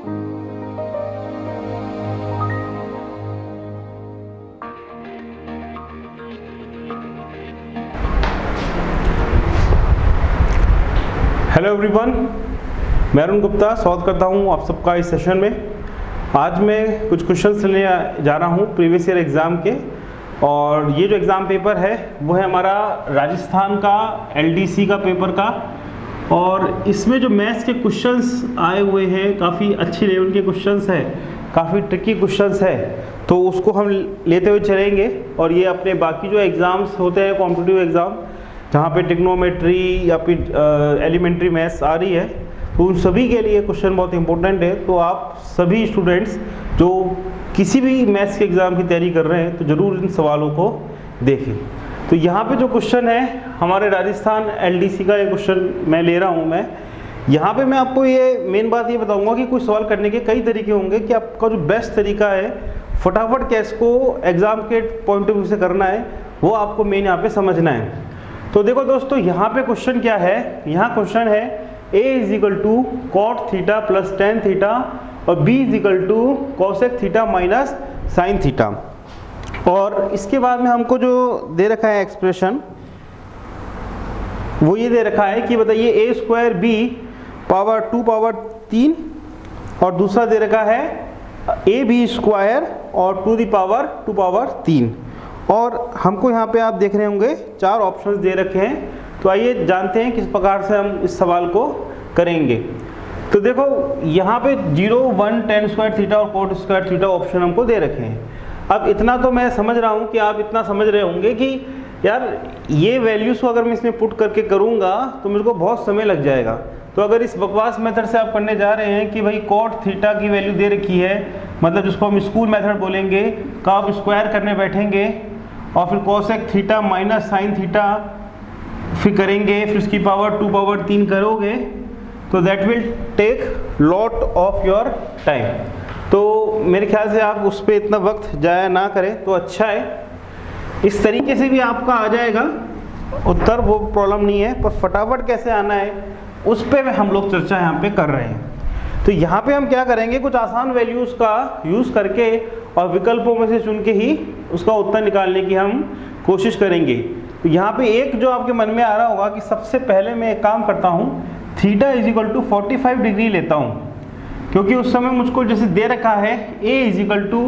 Hello everyone, मैं अरुण गुप्ता स्वागत करता हूं आप सबका इस सेशन में। आज मैं कुछ क्वेश्चंस लेने जा रहा हूं प्रीवियस ईयर एग्ज़ाम के, और ये जो एग्ज़ाम पेपर है वो है हमारा राजस्थान का एलडीसी का पेपर का। और इसमें जो मैथ्स के क्वेश्चंस आए हुए हैं काफ़ी अच्छी लेवल के क्वेश्चंस है, काफ़ी ट्रिकी क्वेश्चंस है, तो उसको हम लेते हुए चलेंगे। और ये अपने बाकी जो एग्ज़ाम्स होते हैं कॉम्पिटिटिव एग्ज़ाम जहाँ पे ट्रिग्नोमेट्री या फिर एलिमेंट्री मैथ्स आ रही है, तो उन सभी के लिए क्वेश्चन बहुत इंपॉर्टेंट है। तो आप सभी स्टूडेंट्स जो किसी भी मैथ्स के एग्ज़ाम की तैयारी कर रहे हैं तो ज़रूर इन सवालों को देखें। तो यहाँ पे जो क्वेश्चन है हमारे राजस्थान एलडीसी का, ये क्वेश्चन मैं ले रहा हूँ। मैं यहाँ पे मैं आपको ये मेन बात ये बताऊँगा कि कोई सवाल करने के कई तरीके होंगे, कि आपका जो बेस्ट तरीका है फटाफट कैसे को एग्ज़ाम के पॉइंट ऑफ व्यू से करना है वो आपको मेन यहाँ पे समझना है। तो देखो दोस्तों, यहाँ पे क्वेश्चन क्या है, यहाँ क्वेश्चन है a is equal to cot theta plus tan theta और b is equal to cosec theta minus sine theta. और इसके बाद में हमको जो दे रखा है एक्सप्रेशन वो ये दे रखा है कि बताइए a square b power 2 power 3, और दूसरा दे रखा है ab स्क्वायर और 2 पावर 3। और हमको यहाँ पे आप देख रहे होंगे 4 ऑप्शंस दे रखे हैं। तो आइए जानते हैं किस प्रकार से हम इस सवाल को करेंगे। तो देखो यहाँ पे 0, 1, tan स्क्वायर थीटा और cot स्क्वायर थीटा ऑप्शन हमको दे रखे हैं। अब इतना तो मैं समझ रहा हूँ कि आप इतना समझ रहे होंगे कि यार ये वैल्यूज़ को अगर मैं इसमें पुट करके करूँगा तो मेरे को बहुत समय लग जाएगा। तो अगर इस बकवास मेथड से आप करने जा रहे हैं कि भाई cot थीटा की वैल्यू दे रखी है, मतलब जिसको हम स्कूल मेथड बोलेंगे, का आप स्क्वायर करने बैठेंगे और फिर cosec theta minus sine theta फिर करेंगे, फिर उसकी पावर 2 पावर 3 करोगे, तो that will take lot of your time. तो मेरे ख्याल से आप उस पर इतना वक्त जाया ना करें तो अच्छा है। इस तरीके से भी आपका आ जाएगा उत्तर, वो प्रॉब्लम नहीं है, पर फटाफट कैसे आना है उस पर हम लोग चर्चा यहाँ पे कर रहे हैं। तो यहाँ पे हम क्या करेंगे, कुछ आसान वैल्यूज़ का यूज़ करके और विकल्पों में से चुन के ही उसका उत्तर निकालने की हम कोशिश करेंगे। तो यहाँ पे एक जो आपके मन में आ रहा होगा कि सबसे पहले मैं एक काम करता हूँ, theta is equal to 45 degree लेता हूँ, क्योंकि उस समय मुझको जैसे दे रखा है a is equal to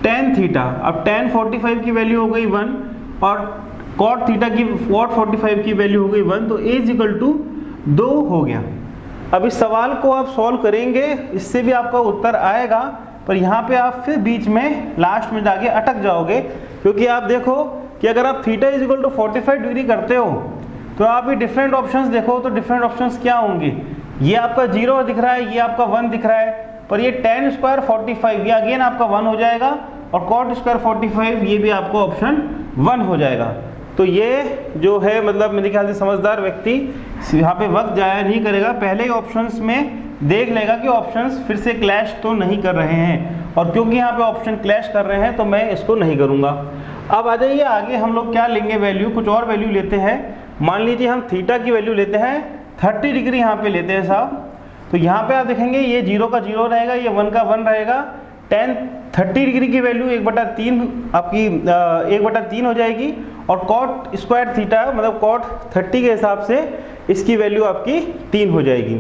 tan theta. अब tan 45 की वैल्यू हो गई 1 और cot थीटा की cot 45 की वैल्यू हो गई 1, तो a इज इक्वल टू 2 हो गया। अब इस सवाल को आप सॉल्व करेंगे, इससे भी आपका उत्तर आएगा, पर यहाँ पे आप फिर बीच में लास्ट में जाके अटक जाओगे, क्योंकि आप देखो कि अगर आप theta is equal to 45 degree करते हो तो आप ये डिफरेंट ऑप्शंस देखो, तो डिफरेंट ऑप्शंस क्या होंगे। ये आपका 0 दिख रहा है, ये आपका 1 दिख रहा है, पर ये tan स्क्वायर 45 ये अगेन आपका 1 हो जाएगा, और cot स्क्वायर 45 ये भी आपको ऑप्शन 1 हो जाएगा। तो ये जो है मतलब मेरे ख्याल से समझदार व्यक्ति यहाँ पे वक्त जाया नहीं करेगा, पहले ही ऑप्शंस में देख लेगा कि ऑप्शंस फिर से क्लैश तो नहीं कर रहे हैं, और क्योंकि यहाँ पे ऑप्शन क्लैश कर रहे हैं तो मैं इसको नहीं करूँगा। अब आ जाइए आगे, हम लोग क्या लेंगे वैल्यू, कुछ और वैल्यू लेते हैं। मान लीजिए हम थीटा की वैल्यू लेते हैं 30 डिग्री, यहाँ पे लेते हैं साहब। तो यहाँ पे आप देखेंगे ये 0 का 0 रहेगा, ये 1 का 1 रहेगा। tan 30 डिग्री की वैल्यू 1/3 आपकी 1/3 हो जाएगी, और cot स्क्वायर थीटा मतलब cot 30 के हिसाब से इसकी वैल्यू आपकी 3 हो जाएगी।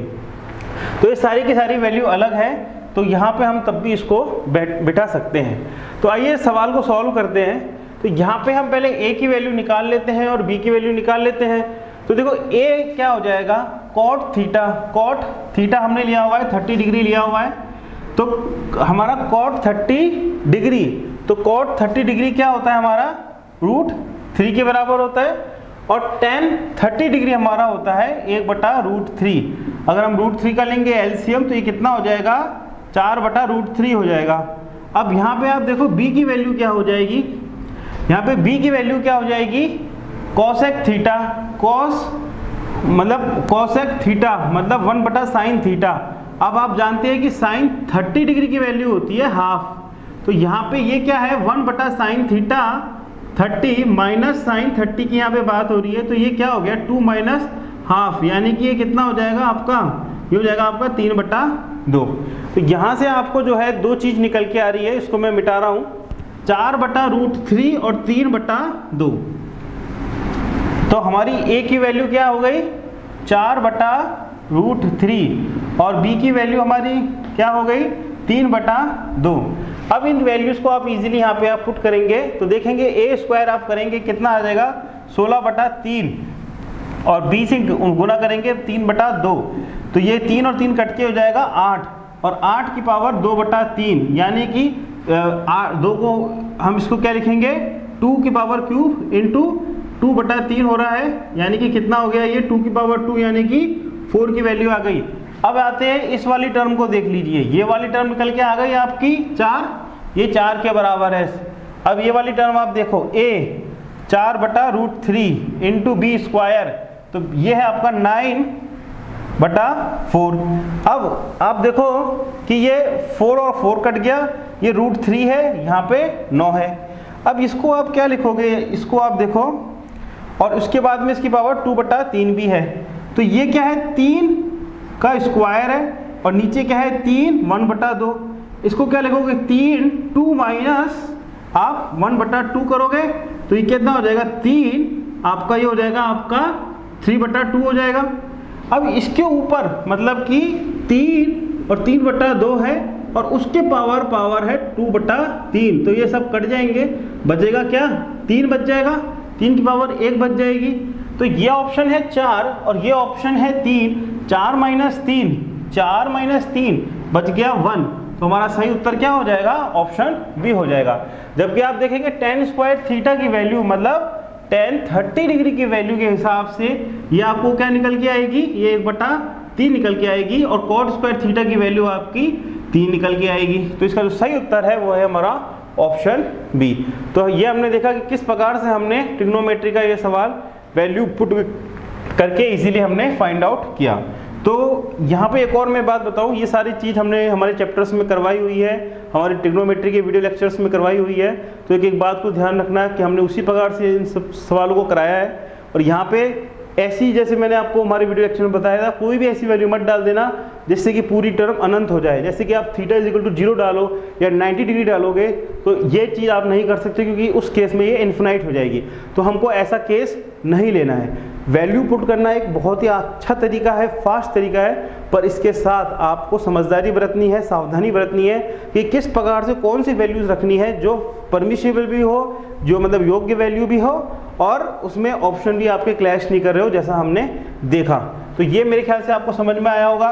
तो ये सारी की सारी वैल्यू अलग है, तो यहाँ पे हम तब भी इसको बिठा सकते हैं। तो आइए सवाल को सॉल्व करते हैं। तो यहाँ पे हम पहले a की वैल्यू निकाल लेते हैं और b की वैल्यू निकाल लेते हैं। तो देखो a क्या हो जाएगा, cot थीटा हमने लिया हुआ है 30 डिग्री लिया हुआ है, तो हमारा cot 30 डिग्री, तो cot 30 डिग्री क्या होता है हमारा √3 के बराबर होता है, और tan 30 डिग्री हमारा होता है 1/√3। अगर हम √3 का लेंगे एलसीएम तो ये कितना हो जाएगा, 4/√3 हो जाएगा। अब यहाँ पे आप देखो b की वैल्यू क्या हो जाएगी, यहाँ पे b की वैल्यू क्या हो जाएगी, कोसेक थीटा, कोसेक थीटा मतलब 1/sin थीटा। अब आप जानते हैं कि sin 30 डिग्री की वैल्यू होती है हाफ, तो यहाँ पे ये क्या है 1/sin थीटा 30 माइनस साइन 30 की यहाँ पे बात हो रही है, तो ये क्या हो गया 2 - हाफ, यानी कि ये कितना हो जाएगा आपका, ये हो जाएगा आपका 3/2। तो यहाँ से आपको जो है दो चीज़ निकल के आ रही है, इसको मैं मिटा रहा हूँ, 4/√3 और 3/2। तो हमारी a की वैल्यू क्या हो गई 4/√3 और b की वैल्यू हमारी क्या हो गई 3/2। अब इन वैल्यूज को आप इजीली यहाँ पे आप पुट करेंगे तो देखेंगे a² आप करेंगे कितना आ जाएगा 16/3 और b से गुना करेंगे 3/2। तो ये 3 और 3 कट के हो जाएगा 8 और 8 की पावर 2/3 यानी कि 2 को हम इसको क्या लिखेंगे 2 की पावर क्यूब इंटू 2/3 हो रहा है, यानी कि कितना हो गया ये 2 की पावर 2 यानी कि 4 की वैल्यू आ गई। अब आते हैं इस वाली टर्म को देख लीजिए, ये वाली टर्म निकल के आ गई आपकी 4, ये 4 के बराबर है। अब ये वाली टर्म आप देखो a 4/√3 इंटू b स्क्वायर, तो ये है आपका 9/4। अब आप देखो कि ये 4 और 4 कट गया, ये √3 है, यहाँ पे 9 है। अब इसको आप क्या लिखोगे, इसको आप देखो और उसके बाद में इसकी पावर 2/3 भी है, तो ये क्या है 3 का स्क्वायर है और नीचे क्या है 3 1/2। इसको क्या लिखोगे 3 2 माइनस आप 1/2 करोगे तो ये कितना हो जाएगा 3, आपका ये हो जाएगा आपका 3/2 हो जाएगा। अब इसके ऊपर मतलब कि 3 और 3/2 है और उसके पावर है 2/3, तो ये सब कट जाएंगे, बचेगा क्या 3 बच जाएगा, 3 की पावर 1 बच जाएगी। तो ये ऑप्शन है 4 और ये ऑप्शन है 3, 4 माइनस 3 बच गया 1, तो हमारा सही उत्तर क्या हो जाएगा ऑप्शन बी हो जाएगा। जबकि आप देखेंगे tan² थीटा की वैल्यू मतलब tan 30 डिग्री की वैल्यू के हिसाब से ये आपको क्या निकल के आएगी, ये 1/3 निकल के आएगी और cot² थीटा की वैल्यू आपकी 3 निकल के आएगी। तो इसका जो सही उत्तर है वो है हमारा ऑप्शन बी। तो ये हमने देखा कि किस प्रकार से हमने ट्रिग्नोमेट्री का ये सवाल वैल्यू पुट करके इजीली हमने फाइंड आउट किया। तो यहाँ पे एक और मैं बात बताऊँ, ये सारी चीज़ हमने हमारे चैप्टर्स में करवाई हुई है, हमारे ट्रिग्नोमेट्री के वीडियो लेक्चर्स में करवाई हुई है। तो एक बात को ध्यान रखना कि हमने उसी प्रकार से इन सब सवालों को कराया है। और यहाँ पे ऐसी, जैसे मैंने आपको हमारे वीडियो लेक्चर में बताया था, कोई भी ऐसी वैल्यू मत डाल देना जिससे कि पूरी टर्म अनंत हो जाए। जैसे कि आप थीटा = 0 डालो या 90 डिग्री डालोगे तो ये चीज़ आप नहीं कर सकते, क्योंकि उस केस में ये इन्फिनाइट हो जाएगी। तो हमको ऐसा केस नहीं लेना है। वैल्यू पुट करना एक बहुत ही अच्छा तरीका है, फास्ट तरीका है, पर इसके साथ आपको समझदारी बरतनी है, सावधानी बरतनी है कि किस प्रकार से कौन सी वैल्यूज रखनी है जो परमिशिबल भी हो, जो मतलब योग्य वैल्यू भी हो और उसमें ऑप्शन भी आपके क्लैश नहीं कर रहे हो, जैसा हमने देखा। तो ये मेरे ख्याल से आपको समझ में आया होगा।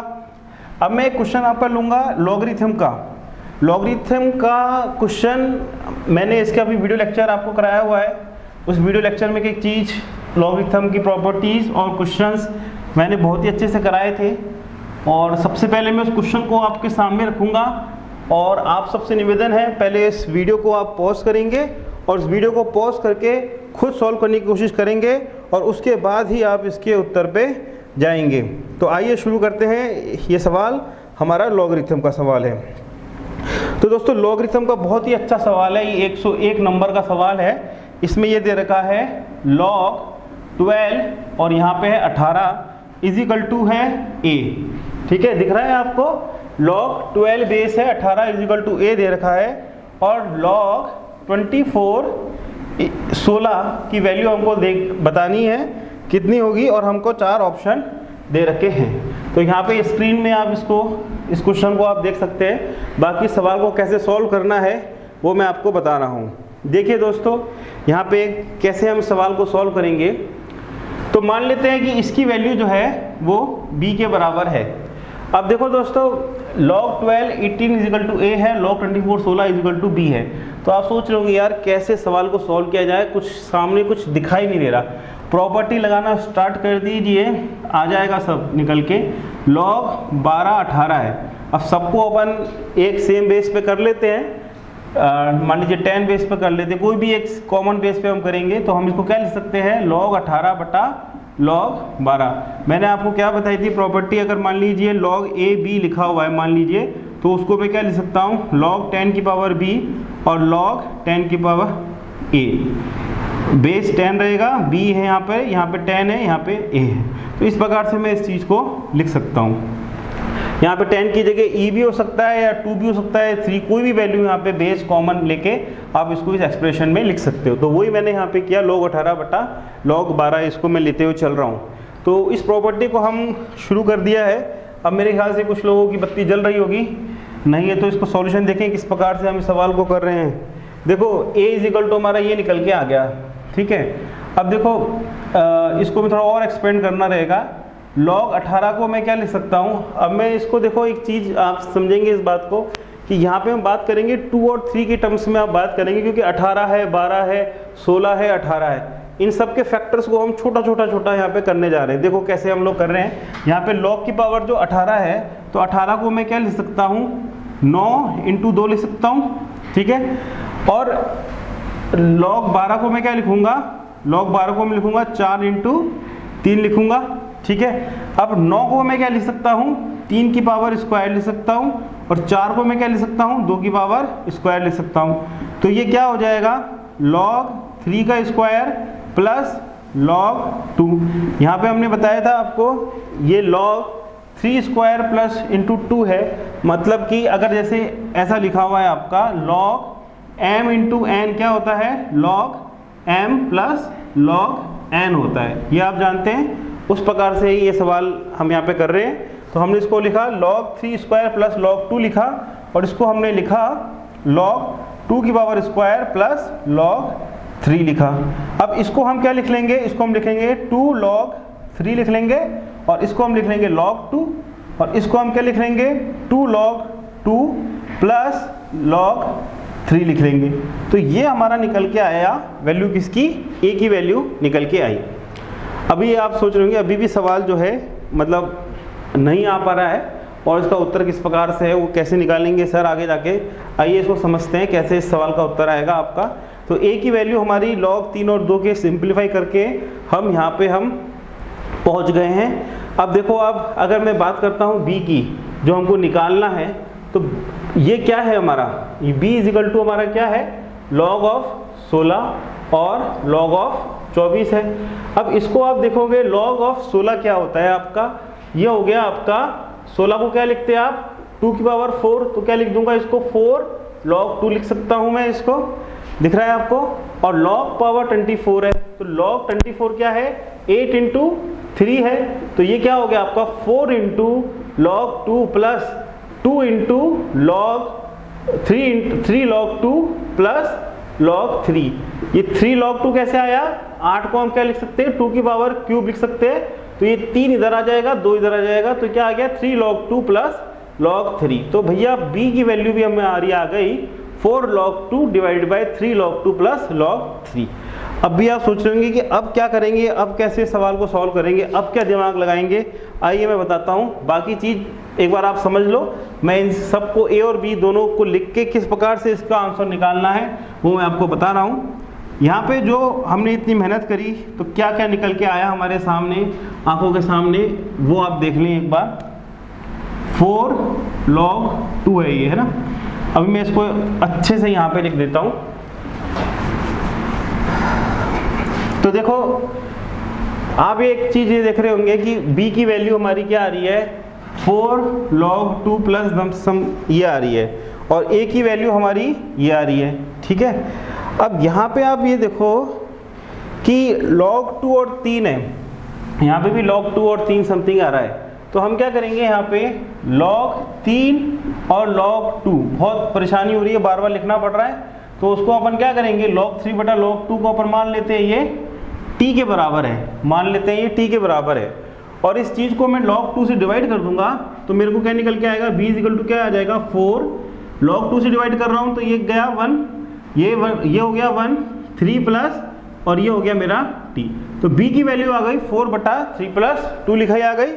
अब मैं एक क्वेश्चन आपका लूँगा लॉगरिथम का। लॉगरिथम का क्वेश्चन मैंने इसका भी वीडियो लेक्चर आपको कराया हुआ है। उस वीडियो लेक्चर में एक चीज़ लॉगरिथम की प्रॉपर्टीज़ और क्वेश्चंस मैंने बहुत ही अच्छे से कराए थे। और सबसे पहले मैं उस क्वेश्चन को आपके सामने रखूँगा और आप सबसे निवेदन है पहले इस वीडियो को आप पॉज करेंगे और इस वीडियो को पॉज करके खुद सॉल्व करने की कोशिश करेंगे और उसके बाद ही आप इसके उत्तर पे जाएंगे। तो आइए शुरू करते हैं। ये सवाल हमारा लॉगरिथम का सवाल है। तो दोस्तों लॉगरिथम का बहुत ही अच्छा सवाल है, ये 101 नंबर का सवाल है। इसमें ये दे रखा है log 12 और यहाँ पे है 18 = है a। ठीक है, दिख रहा है आपको, log 12 बेस है 18 = a दे रखा है और log 24 16 की वैल्यू हमको बतानी है कितनी होगी और हमको 4 ऑप्शन दे रखे हैं। तो यहाँ पे स्क्रीन में आप इस क्वेश्चन को आप देख सकते हैं। बाकी सवाल को कैसे सॉल्व करना है वो मैं आपको बता रहा हूँ। देखिए दोस्तों, यहाँ पे कैसे हम सवाल को सॉल्व करेंगे। तो मान लेते हैं कि इसकी वैल्यू जो है वो b के बराबर है। अब देखो दोस्तों, log 12 18 = a है, log 24 16 = b है। तो आप सोच रहे होंगे यार कैसे सवाल को सॉल्व किया जाए, कुछ सामने कुछ दिखाई नहीं दे रहा। प्रॉपर्टी लगाना स्टार्ट कर दीजिए, आ जाएगा सब निकल के। log 12 18 है। अब सबको अपन एक सेम बेस पे कर लेते हैं, मान लीजिए 10 बेस पे कर लेते हैं, कोई भी एक कॉमन बेस पे हम करेंगे। तो हम इसको क्या लिख सकते हैं, log 18 बटा log 12। मैंने आपको क्या बताई थी प्रॉपर्टी, अगर मान लीजिए log a b लिखा हुआ है मान लीजिए, तो उसको मैं क्या लिख सकता हूँ, log 10 की पावर b और log 10 की पावर a। बेस 10 रहेगा, b है यहाँ पे 10 है, यहाँ पे a है। तो इस प्रकार से मैं इस चीज़ को लिख सकता हूँ। यहाँ पे 10 की जगह e भी हो सकता है या 2 भी हो सकता है, 3, कोई भी वैल्यू यहाँ पे बेस कॉमन लेके आप इसको इस एक्सप्रेशन में लिख सकते हो। तो वही मैंने यहाँ पे किया, log 18 बटा log 12 इसको मैं लेते हुए चल रहा हूँ। तो इस प्रॉपर्टी को हम शुरू कर दिया है। अब मेरे ख्याल से कुछ लोगों की बत्ती जल रही होगी, नहीं है तो इसको सॉल्यूशन देखें किस प्रकार से हम इस सवाल को कर रहे हैं। देखो a इक्वल टू हमारा ये निकल के आ गया, ठीक है। अब देखो इसको भी थोड़ा और एक्सपेंड करना रहेगा। log 18 को मैं क्या लिख सकता हूँ, अब मैं इसको देखो एक चीज़ आप समझेंगे इस बात को कि यहाँ पे हम बात करेंगे 2 और 3 के टर्म्स में आप बात करेंगे, क्योंकि 18 है, 12 है, 16 है, 18 है, इन सब के फैक्टर्स को हम छोटा छोटा छोटा यहाँ पे करने जा रहे हैं। देखो कैसे हम लोग कर रहे हैं। यहाँ पे log की पावर जो 18 है, तो 18 को मैं क्या लिख सकता हूँ, 9 × 2 लिख सकता हूँ, ठीक है। और log 12 को मैं क्या लिखूंगा, log 12 को मैं लिखूंगा 4 × 3 लिखूंगा, ठीक है। अब 9 को मैं क्या लिख सकता हूँ, 3 की पावर स्क्वायर लिख सकता हूँ, और 4 को मैं क्या लिख सकता हूँ, 2 की पावर स्क्वायर लिख सकता हूँ। तो ये क्या हो जाएगा, log 3 का स्क्वायर प्लस log 2। यहाँ पे हमने बताया था आपको ये log 3 स्क्वायर प्लस इंटू 2 है, मतलब कि अगर जैसे ऐसा लिखा हुआ है आपका log m इंटू n क्या होता है, log m plus log n होता है, ये आप जानते हैं। उस प्रकार से ही ये सवाल हम यहाँ पे कर रहे हैं। तो हमने इसको लिखा log 3 स्क्वायर प्लस log 2 लिखा, और इसको हमने लिखा log 2 की पावर स्क्वायर प्लस log 3 लिखा। अब इसको हम क्या लिख लेंगे, इसको हम लिखेंगे 2 log 3 लिख लेंगे, और इसको हम लिख लेंगे log 2, और इसको हम क्या लिख लेंगे 2 log 2 प्लस log 3 लिख लेंगे। तो ये हमारा निकल के आया वैल्यू, किसकी, a की वैल्यू निकल के आई। अभी आप सोच रहे होंगे अभी भी सवाल जो है मतलब नहीं आ पा रहा है, और इसका उत्तर किस प्रकार से है, वो कैसे निकालेंगे सर आगे जाके। आइए इसको समझते हैं कैसे इस सवाल का उत्तर आएगा आपका। तो a की वैल्यू हमारी log 3 और 2 के सिंप्लीफाई करके हम यहाँ पे हम पहुँच गए हैं। अब देखो, अब अगर मैं बात करता हूँ b की, जो हमको निकालना है, तो ये क्या है हमारा, ये b इजिकल टू हमारा क्या है, log ऑफ 16 और log ऑफ 24 है। अब इसको आप देखोगे log ऑफ 16 क्या होता है आपका, ये हो गया आपका 16 को क्या लिखते हैं आप, 2 की पावर 4, तो क्या लिख दूंगा इसको 4 log 2 लिख सकता हूं मैं, इसको दिख रहा है आपको। और log पावर 24 है, तो log 24 क्या है, 8 × 3 है, तो ये क्या हो गया आपका 4 × log 2 plus 2 × log 3 log 2 plus log 3। ये 3 log 2 कैसे आया, 8 को हम क्या लिख सकते हैं, 2 की पावर क्यूब लिख सकते हैं, तो ये 3 इधर आ जाएगा, 2 इधर आ जाएगा, तो क्या आ गया 3 log 2 प्लस log 3। तो भैया b की वैल्यू भी हमें आ गई 4 log 2 divide by 3 log 2 plus log 3। अब भी आप सोच रहे होंगे कि अब क्या करेंगे, अब कैसे सवाल को सॉल्व करेंगे, अब क्या दिमाग लगाएंगे। आइए मैं बताता हूँ, बाकी चीज़ एक बार आप समझ लो। मैं इन सबको a और b दोनों को लिख के किस प्रकार से इसका आंसर निकालना है वो मैं आपको बता रहा हूँ। यहाँ पे जो हमने इतनी मेहनत करी, तो क्या क्या निकल के आया हमारे सामने, आंखों के सामने, वो आप देख लें एक बार। 4 log 2 है ये, है ना। अभी मैं इसको अच्छे से यहाँ पे लिख देता हूँ। तो देखो, आप एक चीज़ ये देख रहे होंगे कि b की वैल्यू हमारी क्या आ रही है, 4 log 2 प्लस सम ये आ रही है, और a की वैल्यू हमारी ये आ रही है, ठीक है। अब यहाँ पे आप ये देखो कि log 2 और 3 है, यहाँ पे भी log 2 और 3 समथिंग आ रहा है। तो हम क्या करेंगे यहाँ पे log 3 और log 2, बहुत परेशानी हो रही है, बार बार लिखना पड़ रहा है, तो उसको अपन क्या करेंगे, log 3 बटा log 2 को अपन मान लेते हैं ये t के बराबर है, मान लेते हैं ये t के बराबर है, और इस चीज़ को मैं log 2 से डिवाइड कर दूंगा, तो मेरे को क्या निकल के आएगा, b इक्वल टू क्या आ जाएगा 4 log 2 से डिवाइड कर रहा हूँ, तो ये गया 1, ये हो गया 1 3 प्लस, और ये हो गया मेरा t। तो b की वैल्यू आ गई 4 बटा 3 प्लस 2 लिखाई आ गई।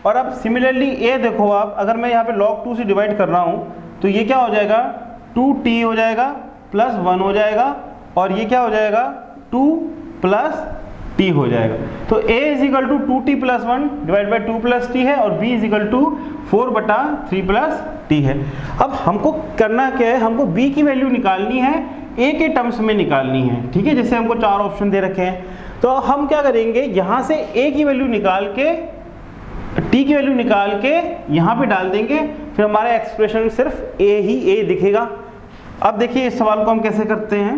और अब सिमिलरली a देखो आप, अगर मैं यहाँ पे log 2 से डिवाइड कर रहा हूँ, तो ये क्या हो जाएगा 2t हो जाएगा प्लस 1 हो जाएगा, और ये क्या हो जाएगा 2 प्लस t हो जाएगा। तो a is equal to 2t plus 1 divide by 2 plus t है, और b इज इक्वल टू 4 बटा 3 प्लस t है। अब हमको करना क्या है, हमको b की वैल्यू निकालनी है, a के टर्म्स में निकालनी है, ठीक है। जैसे हमको 4 ऑप्शन दे रखे हैं, तो हम क्या करेंगे, यहाँ से a की वैल्यू निकाल के टी की वैल्यू निकाल के यहाँ पे डाल देंगे, फिर हमारा एक्सप्रेशन सिर्फ ए ही ए दिखेगा। अब देखिए इस सवाल को हम कैसे करते हैं।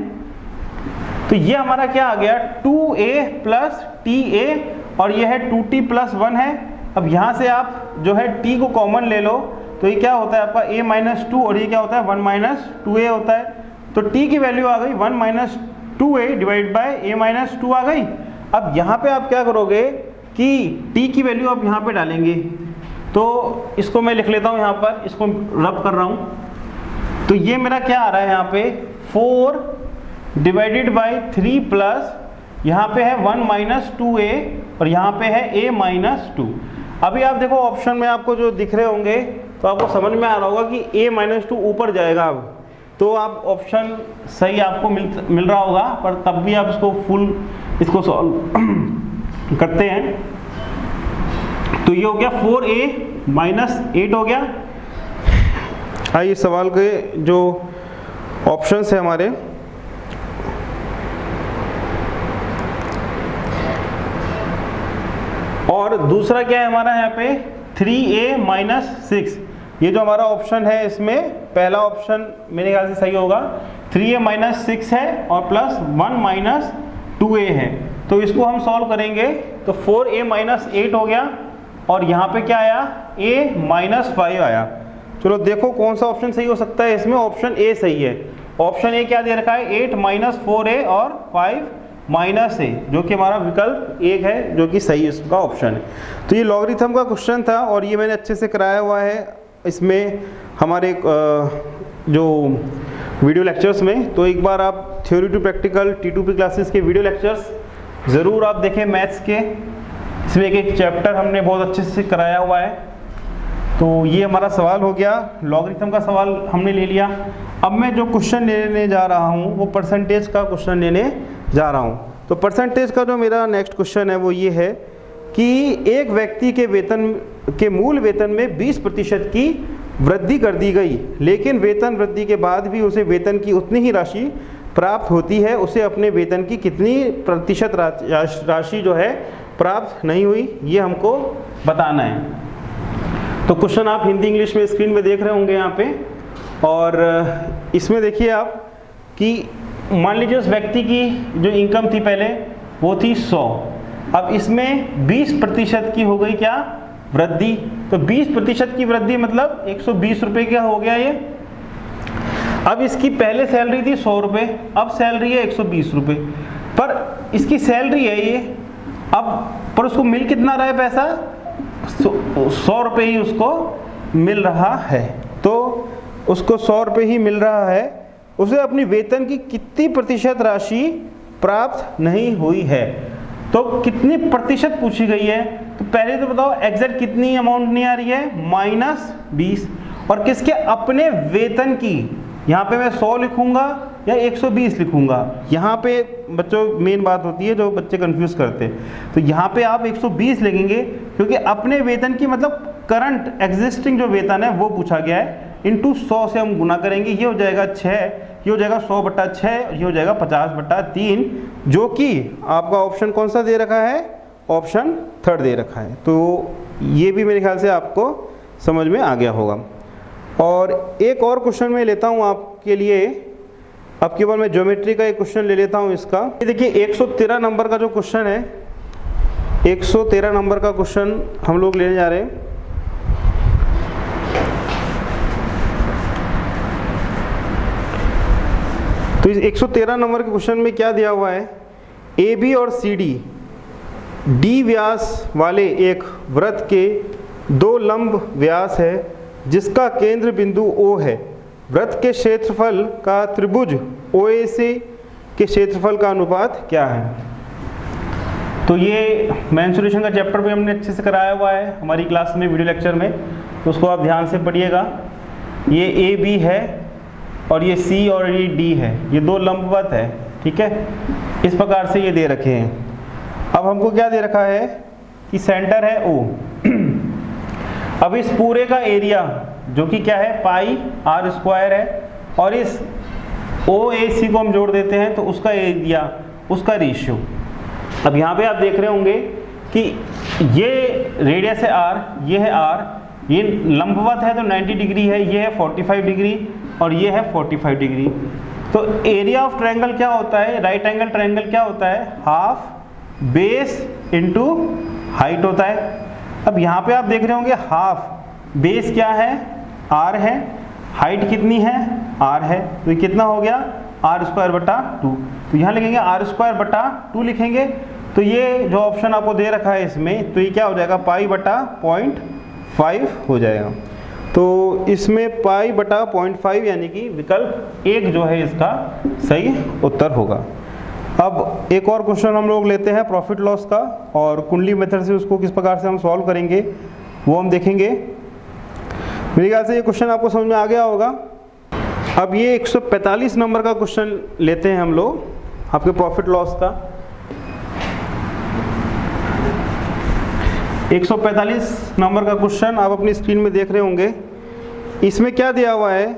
तो ये हमारा क्या आ गया 2a प्लस टी ए और ये है 2t प्लस 1 है। अब यहाँ से आप जो है t को कॉमन ले लो तो ये क्या होता है आपका a माइनस 2 और ये क्या होता है 1 माइनस 2a होता है। तो t की वैल्यू आ गई 1 minus 2a divide by a minus 2 आ गई। अब यहाँ पे आप क्या करोगे कि t की वैल्यू आप यहाँ पे डालेंगे। तो इसको मैं लिख लेता हूँ यहाँ पर, इसको रब कर रहा हूँ। तो ये मेरा क्या आ रहा है यहाँ पे 4 डिवाइडेड बाई 3 प्लस यहाँ पे है 1 माइनस 2a और यहाँ पे है a माइनस 2। अभी आप देखो ऑप्शन में आपको जो दिख रहे होंगे तो आपको समझ में आ रहा होगा कि a माइनस 2 ऊपर जाएगा। अब तो आप ऑप्शन सही आपको मिल रहा होगा, पर तब भी आप इसको सॉल्व करते हैं। तो ये हो गया 4a माइनस 8 हो गया। आइए सवाल के जो ऑप्शंस है हमारे, और दूसरा क्या है हमारा यहाँ पे 3a माइनस 6। ये जो हमारा ऑप्शन है इसमें पहला ऑप्शन मेरे ख्याल से सही होगा। 3a माइनस 6 है और प्लस 1 माइनस 2a है। तो इसको हम सॉल्व करेंगे तो 4a माइनस 8 हो गया और यहाँ पे क्या आया a माइनस 5 आया। चलो देखो कौन सा ऑप्शन सही हो सकता है इसमें। ऑप्शन ए सही है। ऑप्शन ए क्या दे रखा है 8 माइनस 4a और 5 माइनस ए, जो कि हमारा विकल्प 1 है, जो कि सही इसका ऑप्शन है। तो ये लॉगरिथम का क्वेश्चन था और ये मैंने अच्छे से कराया हुआ है इसमें हमारे जो वीडियो लेक्चर्स में। तो एक बार आप theory to practical T2P classes के वीडियो लेक्चर्स ज़रूर आप देखें मैथ्स के। इसमें एक चैप्टर हमने बहुत अच्छे से कराया हुआ है। तो ये हमारा सवाल हो गया, लॉगरिथम का सवाल हमने ले लिया। अब मैं जो क्वेश्चन लेने जा रहा हूँ वो परसेंटेज का क्वेश्चन लेने जा रहा हूँ। तो परसेंटेज का जो मेरा नेक्स्ट क्वेश्चन है वो ये है कि एक व्यक्ति के वेतन के मूल वेतन में 20% की वृद्धि कर दी गई, लेकिन वेतन वृद्धि के बाद भी उसे वेतन की उतनी ही राशि प्राप्त होती है। उसे अपने वेतन की कितनी प्रतिशत राशि जो है प्राप्त नहीं हुई, ये हमको बताना है। तो क्वेश्चन आप हिंदी इंग्लिश में स्क्रीन में देख रहे होंगे यहाँ पे। और इसमें देखिए आप कि मान लीजिए उस व्यक्ति की जो इनकम थी पहले वो थी 100। अब इसमें 20% की हो गई क्या वृद्धि। तो 20% की वृद्धि मतलब 120 रुपये का हो गया ये। अब इसकी पहले सैलरी थी 100 रुपये, अब सैलरी है 120 रुपये। पर इसकी सैलरी है ये, अब पर उसको मिल कितना रहा है पैसा 100 रुपये ही उसको मिल रहा है। तो उसको 100 रुपये ही मिल रहा है, उसे अपनी वेतन की कितनी प्रतिशत राशि प्राप्त नहीं हुई है। तो कितनी प्रतिशत पूछी गई है, तो पहले तो बताओ एग्जैक्ट कितनी अमाउंट नहीं आ रही है -20, और किसके अपने वेतन की। यहाँ पे मैं 100 लिखूंगा या 120 लिखूंगा। यहाँ पे बच्चों मेन बात होती है जो बच्चे कंफ्यूज करते हैं। तो यहाँ पे आप 120 लिखेंगे क्योंकि अपने वेतन की मतलब करंट एग्जिस्टिंग जो वेतन है वो पूछा गया है। इंटू 100 से हम गुना करेंगे, ये हो जाएगा 6, ये हो जाएगा 100/6, ये हो जाएगा 50/3, जो कि आपका ऑप्शन कौन सा दे रखा है, ऑप्शन 3 दे रखा है। तो ये भी मेरे ख्याल से आपको समझ में आ गया होगा। और एक और क्वेश्चन मैं लेता हूँ आपके लिए। अब केवल मैं ज्योमेट्री का एक क्वेश्चन ले लेता हूँ इसका। ये देखिए 113 नंबर का जो क्वेश्चन है, 113 नंबर का क्वेश्चन हम लोग लेने जा रहे हैं। तो इस 113 नंबर के क्वेश्चन में क्या दिया हुआ है, AB और CD D व्यास वाले एक वृत्त के 2 लंब व्यास है जिसका केंद्र बिंदु O है। वृत्त के क्षेत्रफल का त्रिभुज OAC के क्षेत्रफल का अनुपात क्या है। तो ये मेंसुरेशन का चैप्टर भी हमने अच्छे से कराया हुआ है हमारी क्लास में वीडियो लेक्चर में, तो उसको आप ध्यान से पढ़िएगा। ये AB है और ये C और ये D है, ये 2 लंबवत है, ठीक है। इस प्रकार से ये दे रखे हैं। अब हमको क्या दे रखा है कि सेंटर है O। अब इस पूरे का एरिया जो कि क्या है πr² है, और इस OAC को हम जोड़ देते हैं तो उसका एरिया, उसका रेशियो। अब यहाँ पे आप देख रहे होंगे कि ये रेडियस है r, ये है r, ये लंबवत है तो 90 डिग्री है, ये है 45 डिग्री और ये है 45 डिग्री। तो एरिया ऑफ ट्रायंगल क्या होता है, राइट एंगल ट्रायंगल क्या होता है, हाफ बेस इनटू हाइट होता है। अब यहाँ पे आप देख रहे होंगे हाफ बेस क्या है, r है, हाइट कितनी है, r है, तो ये कितना हो गया r² बटा 2। तो यहाँ लिखेंगे r² बटा 2 लिखेंगे। तो ये जो ऑप्शन आपको दे रखा है इसमें, तो ये क्या हो जाएगा पाई बटा 0.5 हो जाएगा। तो इसमें पाई बटा 0.5 यानी कि विकल्प 1 जो है इसका सही उत्तर होगा। अब एक और क्वेश्चन हम लोग लेते हैं प्रॉफिट लॉस का, और कुंडली मेथड से उसको किस प्रकार से हम सॉल्व करेंगे वो हम देखेंगे। मेरे ख्याल से ये क्वेश्चन आपको समझ में आ गया होगा। अब ये 145 नंबर का क्वेश्चन लेते हैं हम लोग आपके प्रॉफिट लॉस का। 145 नंबर का क्वेश्चन आप अपनी स्क्रीन में देख रहे होंगे। इसमें क्या दिया हुआ है,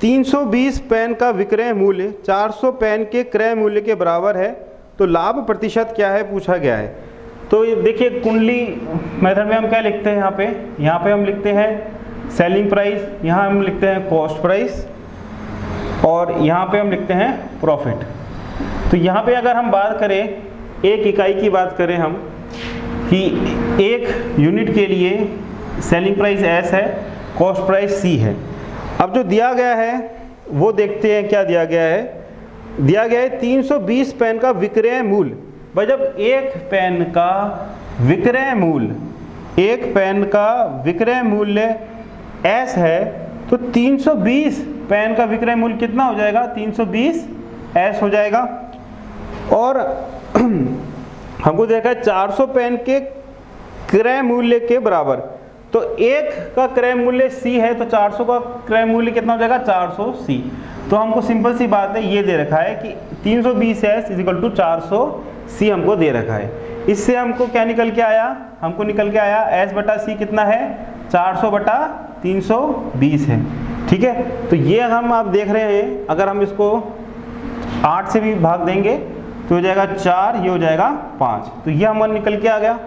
320 पेन का विक्रय मूल्य 400 पेन के क्रय मूल्य के बराबर है, तो लाभ प्रतिशत क्या है पूछा गया है। तो ये देखिए कुंडली मेथड में हम क्या लिखते हैं, यहाँ पे हम लिखते हैं सेलिंग प्राइस, यहाँ हम लिखते हैं कॉस्ट प्राइस और यहाँ पे हम लिखते हैं प्रॉफिट। तो यहाँ पे अगर हम बात करें एक इकाई की बात करें हम कि एक यूनिट के लिए सेलिंग प्राइस S है, कॉस्ट प्राइस C है। अब जो दिया गया है वो देखते हैं क्या दिया गया है। दिया गया है 320 पेन का विक्रय मूल्य। भाई जब एक पेन का विक्रय मूल्य S है तो 320 पेन का विक्रय मूल्य कितना हो जाएगा, 320 S हो जाएगा। और हमको देखा है 400 पेन के क्रय मूल्य के बराबर, तो एक का क्रय मूल्य C है तो 400 का क्रय मूल्य कितना हो जाएगा, 400C। तो हमको सिंपल सी बात है, ये दे रखा है कि 320S इक्वल टू 400C हमको दे रखा है। इससे हमको क्या निकल के आया, हमको निकल के आया S बटा C कितना है, 400 बटा 320 है। ठीक है, तो ये हम आप देख रहे हैं, अगर हम इसको 8 से भी भाग देंगे तो हो जाएगा 4, ये हो जाएगा 5। तो ये हमारा निकल के आ गया।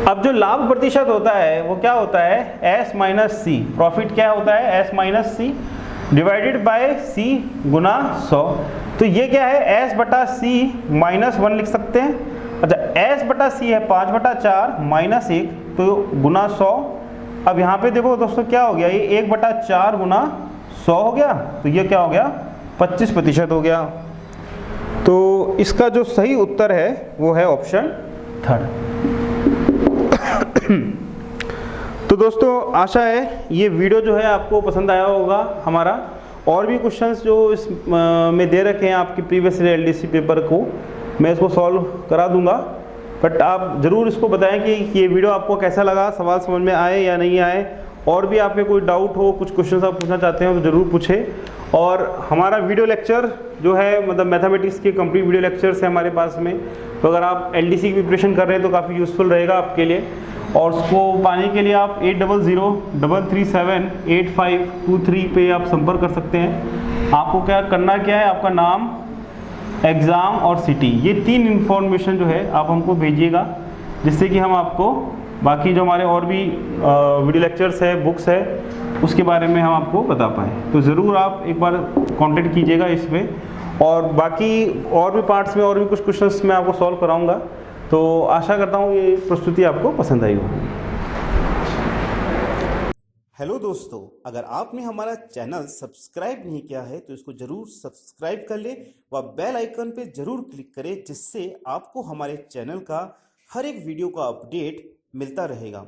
अब जो लाभ प्रतिशत होता है वो क्या होता है, S माइनस सी। प्रॉफिट क्या होता है, S minus C divided by C गुना 100। तो ये क्या है, S बटा C माइनस 1 लिख सकते हैं। अच्छा, S बटा C है 5 बटा 4 माइनस 1, तो गुना 100। अब यहाँ पे देखो दोस्तों क्या हो गया, ये 1 बटा 4 गुना 100 हो गया, तो ये क्या हो गया, 25% हो गया। तो इसका जो सही उत्तर है वो है ऑप्शन 3। तो दोस्तों आशा है ये वीडियो जो है आपको पसंद आया होगा हमारा। और भी क्वेश्चंस जो इस में दे रखे हैं आपके प्रीवियस LDC पेपर को, मैं इसको सॉल्व करा दूंगा। बट आप ज़रूर इसको बताएं कि ये वीडियो आपको कैसा लगा, सवाल समझ में आए या नहीं आए। और भी आपके कोई डाउट हो, कुछ क्वेश्चंस आप पूछना चाहते हो तो ज़रूर पूछें। और हमारा वीडियो लेक्चर जो है, मतलब मैथमेटिक्स के कंप्लीट वीडियो लेक्चर्स है हमारे पास में, तो अगर आप LDC की प्रिपरेशन कर रहे हैं तो काफ़ी यूज़फुल रहेगा आपके लिए। और उसको पाने के लिए आप 8003378523 पे आप संपर्क कर सकते हैं। आपको क्या करना क्या है, आपका नाम, एग्ज़ाम और सिटी, ये 3 इन्फॉर्मेशन जो है आप हमको भेजिएगा, जिससे कि हम आपको बाकी जो हमारे और भी वीडियो लेक्चर्स है, बुक्स है, उसके बारे में हम आपको बता पाएँ। तो ज़रूर आप एक बार कांटेक्ट कीजिएगा इसमें। और बाकी और भी पार्ट्स में और भी कुछ क्वेश्चंस मैं आपको सॉल्व कराऊंगा। तो आशा करता हूँ ये प्रस्तुति आपको पसंद आई हो। हेलो दोस्तों, अगर आपने हमारा चैनल सब्सक्राइब नहीं किया है तो इसको जरूर सब्सक्राइब कर ले व बेल आइकन पे जरूर क्लिक करें, जिससे आपको हमारे चैनल का हर एक वीडियो का अपडेट मिलता रहेगा।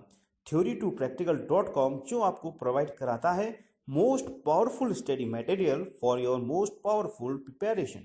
theory2practical.com जो आपको प्रोवाइड कराता है most powerful study material for your most powerful preparation.